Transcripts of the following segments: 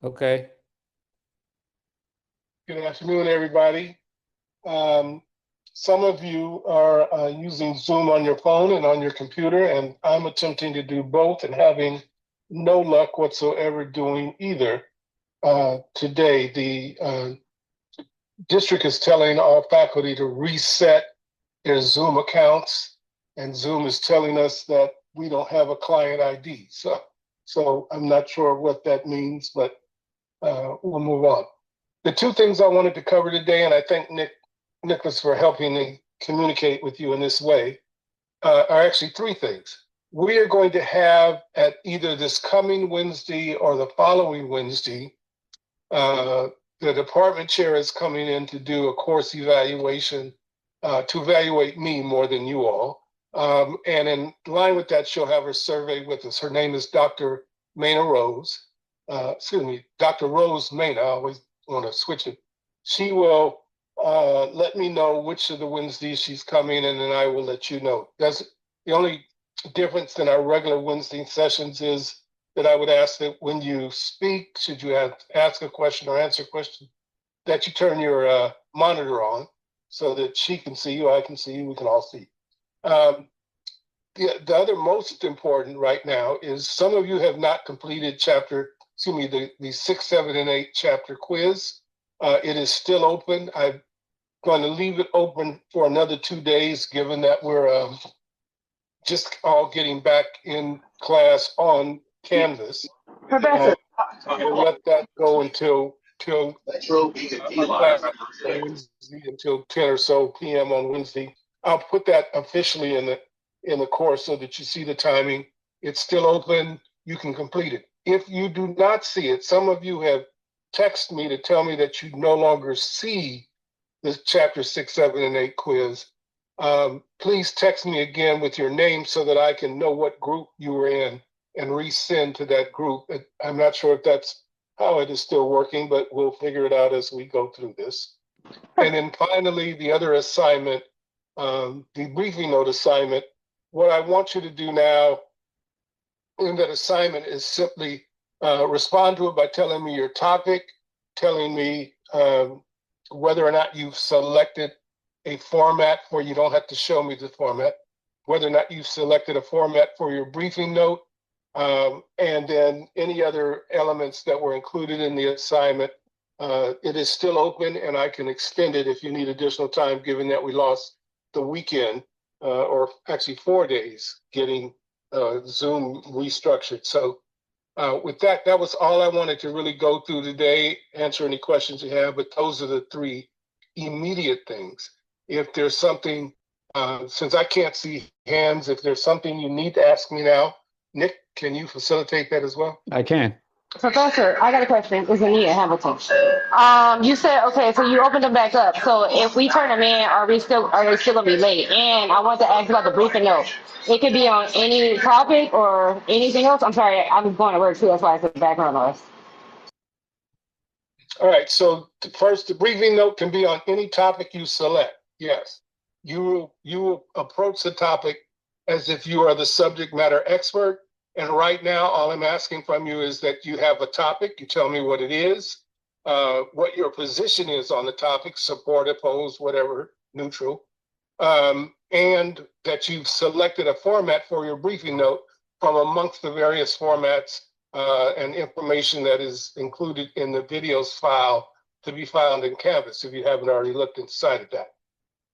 Okay. Good afternoon, everybody. Some of you are using Zoom on your phone and on your computer, and I'm attempting to do both and having no luck whatsoever doing either. Today, the district is telling our faculty to reset their Zoom accounts, and Zoom is telling us that we don't have a client ID. So I'm not sure what that means, but we'll move on. The two things I wanted to cover today, and I thank Nicholas for helping me communicate with you in this way, are actually three things. We are going to have at either this coming Wednesday or the following Wednesday, the department chair is coming in to do a course evaluation to evaluate me more than you all. And in line with that, she'll have her survey with us. Her name is Dr. Maina Rose. Dr. Rose Maina. I always want to switch it. She will let me know which of the Wednesdays she's coming, and then I will let you know. The only difference in our regular Wednesday sessions is that I would ask that when you speak, should you ask a question or answer a question, that you turn your monitor on so that she can see you, I can see you, we can all see. The other most important right now is some of you have not completed the 6, 7, and 8 chapter quiz. It is still open. I'm going to leave it open for another 2 days, given that we're just all getting back in class on Canvas. Professor. We'll let that go until until 10 or so p.m. on Wednesday. I'll put that officially in the course so that you see the timing. It's still open. You can complete it. If you do not see it, some of you have texted me to tell me that you no longer see the chapter 6, 7, and 8 quiz. Please text me again with your name so that I can know what group you were in and resend to that group. I'm not sure if that's how it is still working, but we'll figure it out as we go through this. And then finally, the other assignment, the briefing note assignment. What I want you to do now in that assignment is simply respond to it by telling me your topic, telling me whether or not you've selected a format for, you don't have to show me the format, whether or not you've selected a format for your briefing note, and then any other elements that were included in the assignment. It is still open, and I can extend it if you need additional time, given that we lost the weekend, or actually 4 days getting Zoom restructured. So with that, that was all I wanted to really go through today, answer any questions you have, but those are the three immediate things. If there's something, since I can't see hands, if there's something you need to ask me now, Nick, can you facilitate that as well? I can. Professor, I got a question. It's Anita Hamilton. You said, okay, so you opened them back up. So if we turn them in, are they still gonna be late? And I want to ask about the briefing note. It could be on any topic or anything else. I'm sorry, I'm going to work too. That's why it's the background noise. All right. So first, the briefing note can be on any topic you select. Yes, you will approach the topic as if you are the subject matter expert. And right now, all I'm asking from you is that you have a topic. You tell me what it is, what your position is on the topic, support, oppose, whatever, neutral, and that you've selected a format for your briefing note from amongst the various formats and information that is included in the videos file to be found in Canvas, if you haven't already looked inside of that.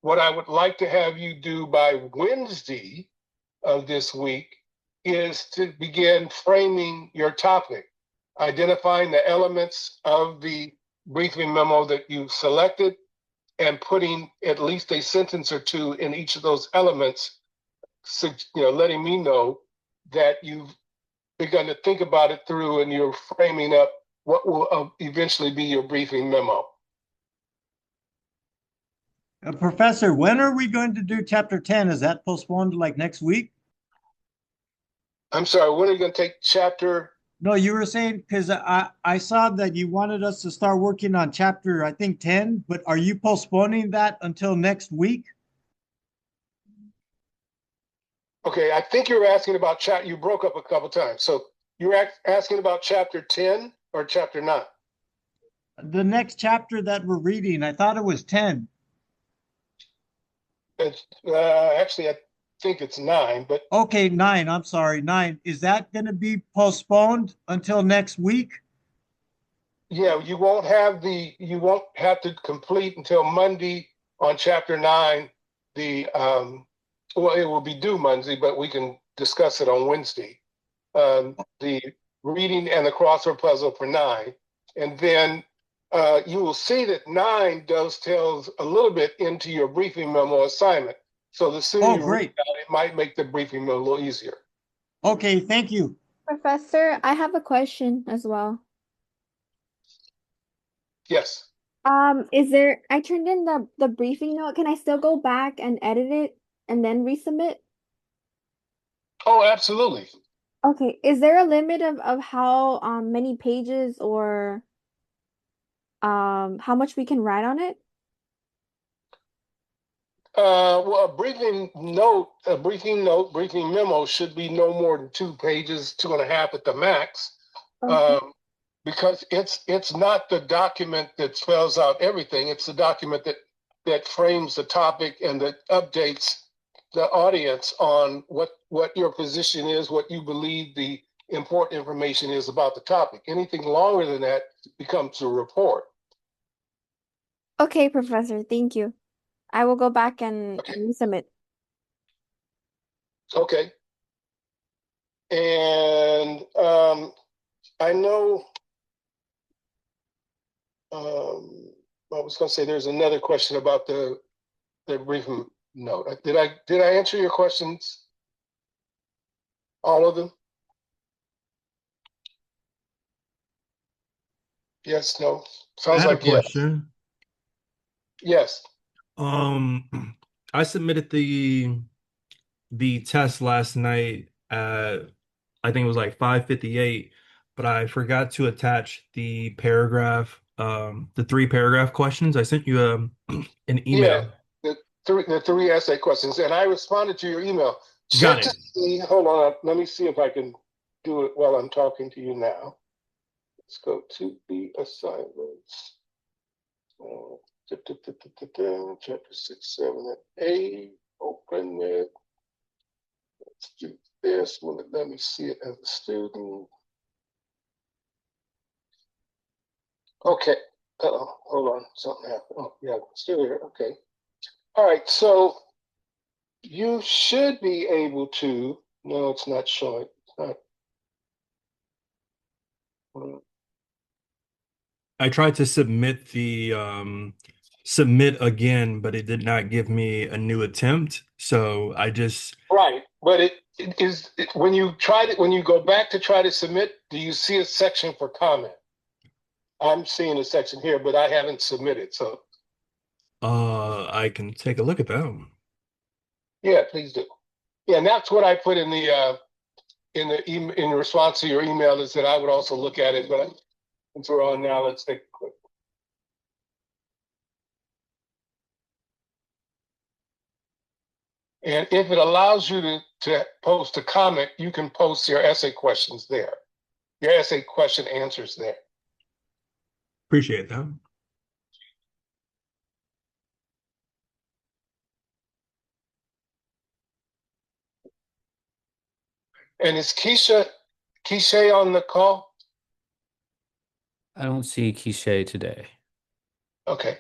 What I would like to have you do by Wednesday of this week is to begin framing your topic, identifying the elements of the briefing memo that you've selected, and putting at least a sentence or two in each of those elements, letting me know that you've begun to think about it through and you're framing up what will eventually be your briefing memo. Professor, when are we going to do chapter 10? Is that postponed to like next week? I'm sorry, when are you going to take chapter? No, you were saying, because I saw that you wanted us to start working on chapter, I think, 10, but are you postponing that until next week? Okay, I think you were asking about you broke up a couple times. So you're asking about chapter 10? or chapter 9? The next chapter that we're reading, I thought it was 10. It's, actually, I think it's 9, but Okay, 9. I'm sorry, 9. Is that going to be postponed until next week? yeah, you won't have to complete until Monday on chapter 9. Well, it will be due Monday, but we can discuss it on Wednesday. The reading and the crossword puzzle for 9. And then you will see that 9 dovetails a little bit into your briefing memo assignment. So the sooner Oh, you read great. that, it might make the briefing memo a little easier. Okay, thank you. Professor, I have a question as well. Yes. I turned in the briefing note. Can I still go back and edit it and then resubmit? Oh, absolutely. Okay. Is there a limit of how many pages or how much we can write on it? Well, briefing memo should be no more than 2 pages, 2.5 at the max. Okay. Because it's not the document that spells out everything. It's the document that frames the topic and that updates the audience on what your position is, what you believe the important information is about the topic. Anything longer than that becomes a report. Okay, Professor. Thank you. I will go back and resubmit. Okay. And I know I was going to say there's another question about the briefing note. Did I answer your questions? All of them? Yes, no. I Sounds had a like yes. question. Yes. I submitted the test last night at I think it was like 5:58, but I forgot to attach the paragraph, the 3 paragraph questions. I sent you an email. Yeah, the three essay questions, and I responded to your email. Got Check to it. see. Hold on. Let me see if I can do it while I'm talking to you now. Let's go to the assignments. Chapter 6, 7, and 8. Open it. Let's do this one. Let me see it as a student. Okay. Hold on. Something happened. Oh, yeah, still here. Okay. All right. So you should be able to. No, it's not showing. It's not. I tried to submit the submit again, but it did not give me a new attempt. So I just Right. But when you go back to try to submit, do you see a section for comment? I'm seeing a section here, but I haven't submitted. So I can take a look at that. yeah, please do. Yeah, and that's what I put in in response to your email is that I would also look at it. But since we're on now, let's take a quick. And if it allows you to post a comment, you can post your essay questions there, your essay question answers there. Appreciate that. And is Keisha on the call? I don't see Quiche today. Okay.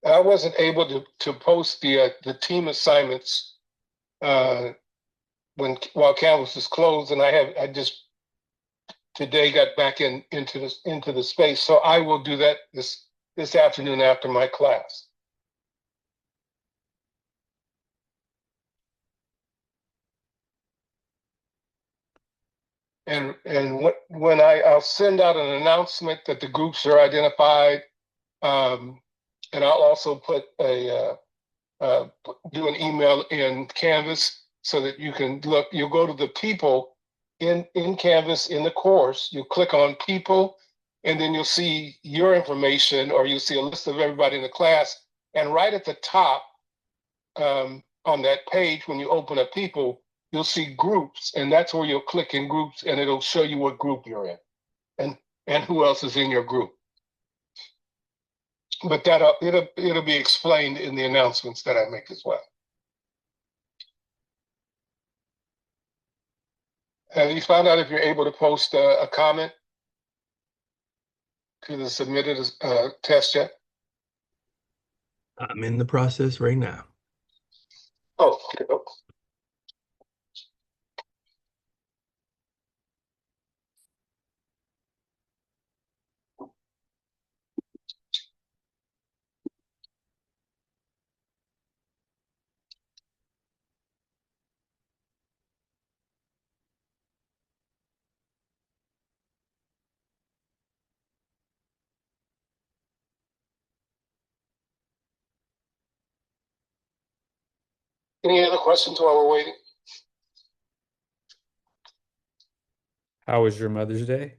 I wasn't able to post the team assignments while Canvas was closed, and I just today got back into the space, so I will do that this afternoon after my class. And when I'll send out an announcement that the groups are identified, and I'll also put do an email in Canvas so that you can look. You'll go to the people in Canvas in the course, you click on people, and then you'll see your information, or you'll see a list of everybody in the class. And right at the top on that page, when you open up people, you'll see groups, and that's where you'll click in groups, and it'll show you what group you're in and who else is in your group. But it'll be explained in the announcements that I make as well. Have you found out if you're able to post a comment to the submitted test yet? I'm in the process right now. Oh, okay. Any other questions while we're waiting? How was your Mother's Day?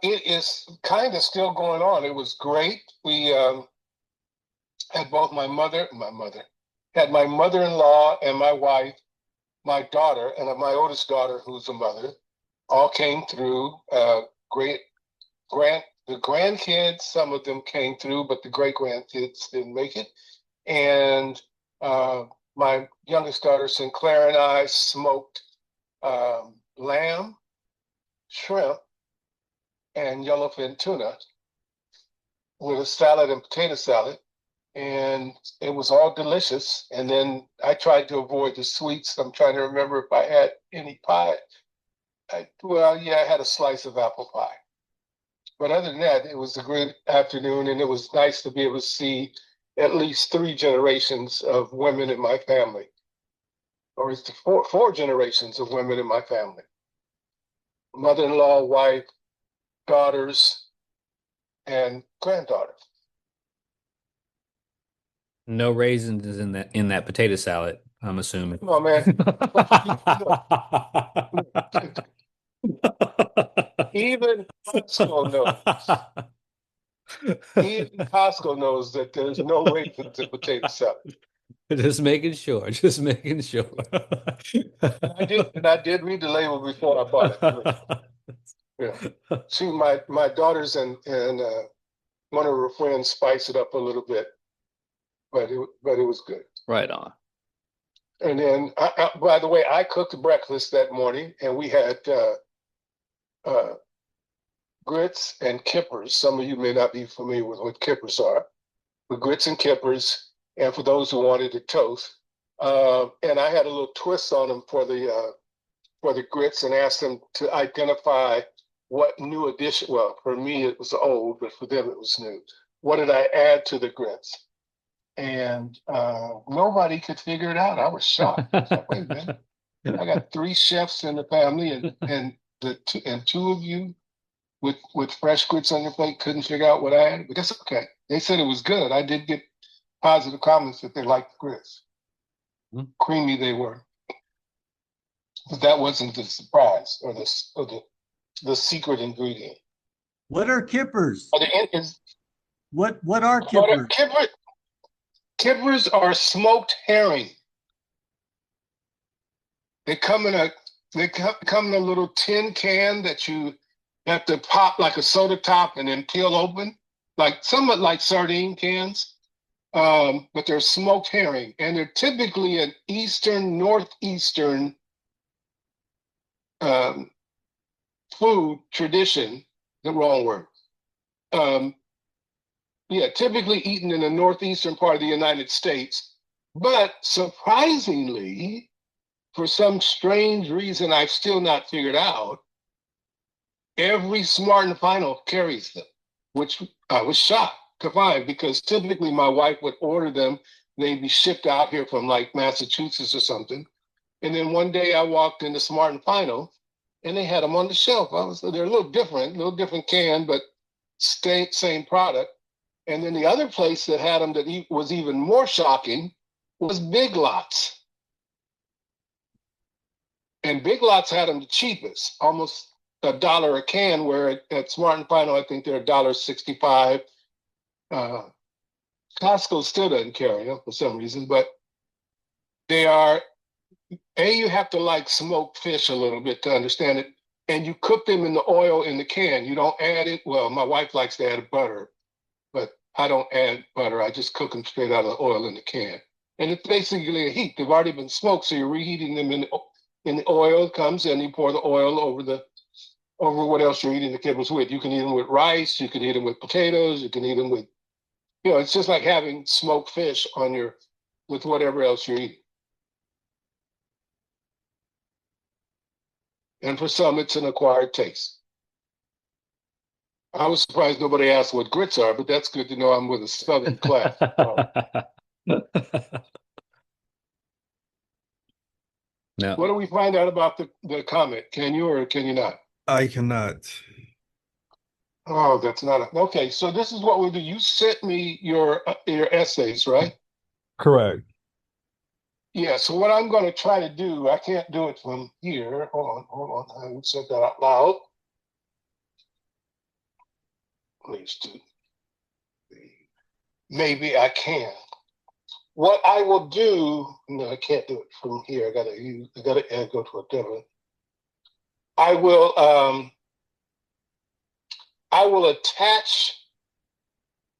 It is kind of still going on. It was great. We had both my mother-in-law and my wife, my daughter, and my oldest daughter, who's a mother, all came through. The grandkids, some of them came through, but the great-grandkids didn't make it. And my youngest daughter, Sinclair, and I smoked lamb, shrimp, and yellowfin tuna with a salad and potato salad. And it was all delicious. And then I tried to avoid the sweets. I'm trying to remember if I had any pie. I had a slice of apple pie. But other than that, it was a great afternoon, and it was nice to be able to see at least 3 generations of women in my family, or it's four generations of women in my family. Mother-in-law, wife, daughters, and granddaughter. No raisins in that potato salad, I'm assuming. Oh man. Even Costco knows that there's no raisins in potato salad. Just making sure. I did read the label before I bought it. Yeah. My daughters and one of her friends spiced it up a little bit, but it was good. Right on. And then, by the way, I cooked breakfast that morning, and we had grits and kippers. Some of you may not be familiar with what kippers are, but grits and kippers, and for those who wanted it, toast. And I had a little twist on them for the grits, and asked them to identify what new addition. Well, for me it was old, but for them it was new. What did I add to the grits? And nobody could figure it out. I was shocked. I was like, wait a minute. I got 3 chefs in the family, and 2 of you with fresh grits on your plate couldn't figure out what I had. But that's okay. They said it was good. I did get positive comments that they liked the grits. Creamy they were. But that wasn't the surprise or the secret ingredient. What are kippers? What are kippers? kippers? Kippers are smoked herring. They come in a little tin can that you have to pop like a soda top and then peel open, somewhat like sardine cans. But they're smoked herring, and they're typically an northeastern food tradition. The wrong word. Typically eaten in the northeastern part of the United States, but surprisingly, for some strange reason I've still not figured out, every Smart and Final carries them, which I was shocked to find, because typically my wife would order them. They'd be shipped out here from like Massachusetts or something. And then one day I walked into Smart and Final, and they had them on the shelf. They're a little different can, but same product. And then the other place that had them that was even more shocking was Big Lots. And Big Lots had them the cheapest, almost $1 a can, where at Smart and Final, I think they're $1.65. Costco still doesn't carry them for some reason, but they are, you have to like smoked fish a little bit to understand it. And you cook them in the oil in the can. You don't add it. Well, my wife likes to add butter, but I don't add butter. I just cook them straight out of the oil in the can. And it's basically a heat. They've already been smoked, so you're reheating them in the oil. It comes in, you pour the oil over what else you're eating the kibbles with. You can eat them with rice. You can eat them with potatoes. You can eat them with, it's just like having smoked fish with whatever else you're eating. And for some, it's an acquired taste. I was surprised nobody asked what grits are, but that's good to know I'm with a Southern class. No. What do we find out about the comment? Can you or can you not? I cannot. Oh, that's not okay. So this is what we'll do. You sent me your essays, right? Correct. Yeah. So what I'm going to try to do, I can't do it from here. Hold on. I haven't said that out loud. Please do. Maybe I can. What I will do, no, I can't do it from here. I gotta go to a different. I will attach,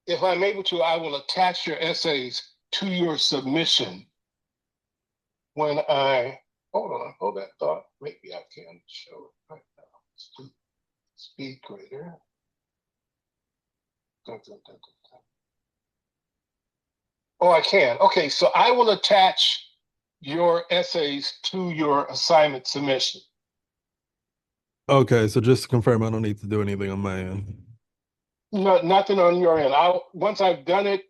if I'm able to, I will attach your essays to your submission when hold that thought. Maybe I can show it right now. Let's do speed greater. Oh, I can. Okay, so I will attach your essays to your assignment submission. Okay, so just to confirm, I don't need to do anything on my end. No, nothing on your end. Once I've done it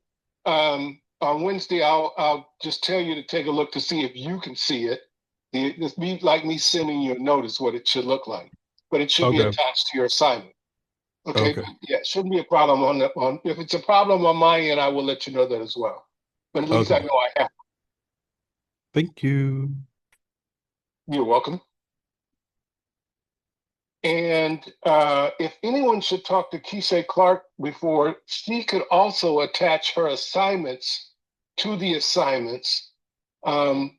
on Wednesday, I'll just tell you to take a look to see if you can see it. It's be like me sending you a notice what it should look like, but it should be attached to your assignment. Okay. Yeah, it shouldn't be a problem on that one. If it's a problem on my end, I will let you know that as well. But at least I know I have. Thank you. You're welcome. And if anyone should talk to Keisha Clark before, she could also attach her assignments to the assignments. Keisha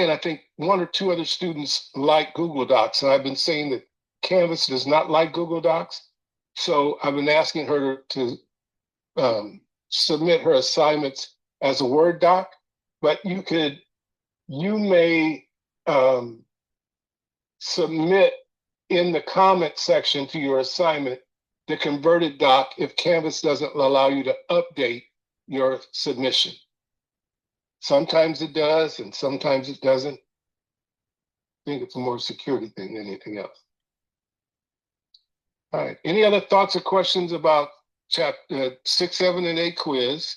and I think one or two other students like Google Docs, and I've been saying that Canvas does not like Google Docs. So I've been asking her to submit her assignments as a Word doc, but you may submit in the comment section to your assignment the converted doc if Canvas doesn't allow you to update your submission. Sometimes it does, and sometimes it doesn't. I think it's a more security thing than anything else. All right, any other thoughts or questions about chapter 6, 7, and 8 quiz?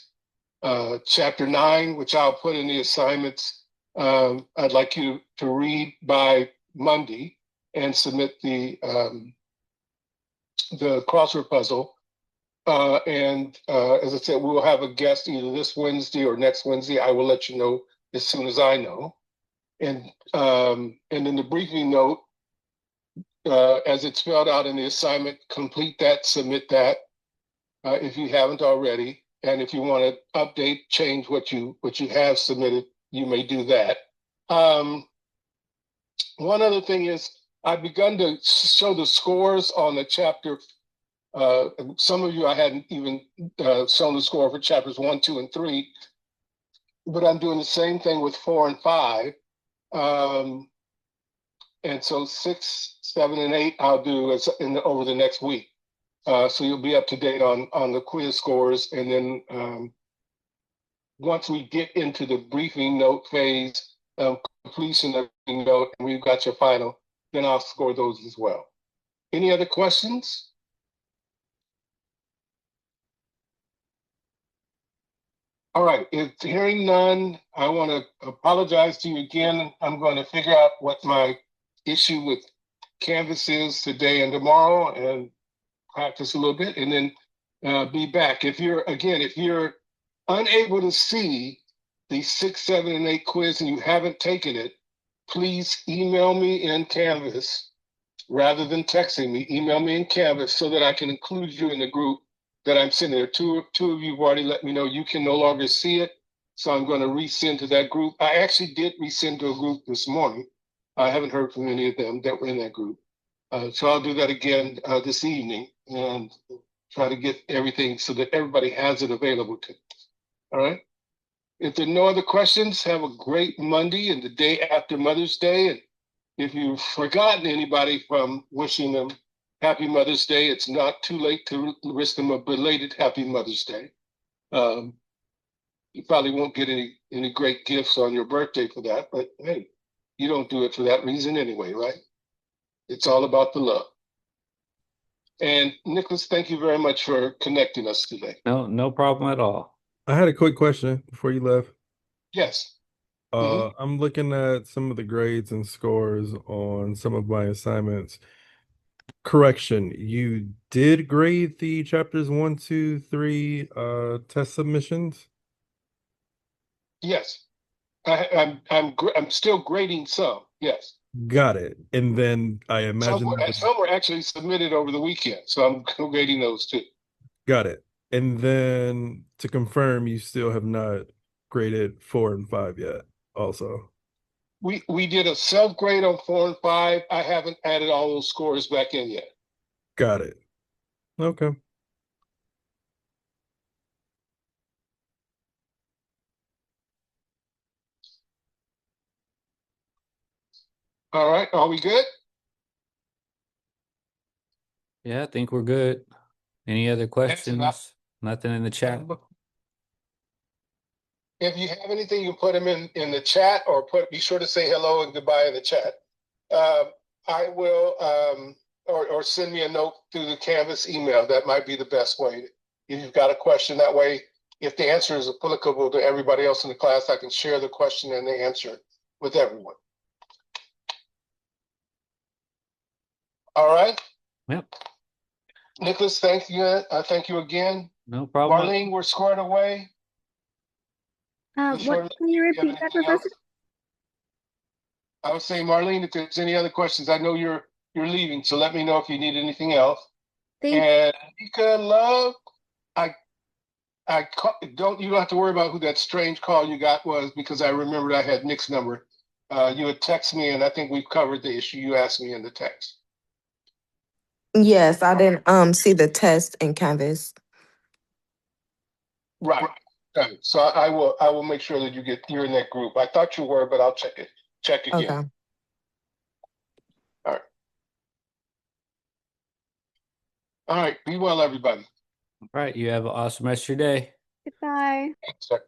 Chapter 9, which I'll put in the assignments, I'd like you to read by Monday and submit the crossword puzzle. And as I said, we will have a guest either this Wednesday or next Wednesday. I will let you know as soon as I know. And in the briefing note, as it's spelled out in the assignment, complete that, submit that if you haven't already. And if you want to update, change what you have submitted, you may do that. One other thing is I've begun to show the scores on the chapter. Some of you I hadn't even shown the score for chapters 1, 2, and 3, but I'm doing the same thing with 4 and 5. And so 6, 7, and 8 I'll do over the next week. So you'll be up to date on the quiz scores. And then once we get into the briefing note phase of completion of the note and we've got your final, then I'll score those as well. Any other questions? All right, if hearing none, I want to apologize to you again. I'm going to figure out what my issue with Canvas is today and tomorrow and practice a little bit and then be back. If you're unable to see the 6, 7, and 8 quiz and you haven't taken it, please email me in Canvas rather than texting me. Email me in Canvas so that I can include you in the group that I'm sending there. Two of you have already let me know you can no longer see it, so I'm going to resend to that group. I actually did resend to a group this morning. I haven't heard from any of them that were in that group. So I'll do that again this evening and try to get everything so that everybody has it available to. All right. If there are no other questions, have a great Monday and the day after Mother's Day. And if you've forgotten anybody from wishing them Happy Mother's Day, it's not too late to wish them a belated Happy Mother's Day. You probably won't get any great gifts on your birthday for that, but hey, you don't do it for that reason anyway, right? It's all about the love. And Nicholas, thank you very much for connecting us today. No problem at all. I had a quick question before you left. Yes. I'm looking at some of the grades and scores on some of my assignments. Correction, you did grade the chapters 1, 2, 3 test submissions? Yes. I'm still grading some. Yes. Got it. And then I imagine Some were actually submitted over the weekend, so I'm grading those too. got it. And then to confirm, you still have not graded 4 and 5 yet, also. We did a self grade on 4 and 5. I haven't added all those scores back in yet. Got it. Okay. All right. Are we good? Yeah, I think we're good. Any other questions? Nothing in the chat? If you have anything, you put them in the chat, or be sure to say hello and goodbye in the chat. I will, or send me a note through the Canvas email. That might be the best way. If you've got a question, that way, if the answer is applicable to everybody else in the class, I can share the question and the answer with everyone. All right. Yep. Nicholas, thank you. Thank you again. No problem. Marlene, we're squared away. Can you repeat that, Professor? I was saying, Marlene, if there's any other questions, I know you're leaving, so let me know if you need anything else. And Nika, love, you don't have to worry about who that strange call you got was, because I remembered I had Nick's number. You had texted me, and I think we've covered the issue you asked me in the text. Yes, I didn't see the test in Canvas. Right. So I will make sure that you're in that group. I thought you were, but I'll check again. Okay. All right. All right. Be well, everybody. All right. You have an awesome rest of your day. Goodbye. Thanks, sir.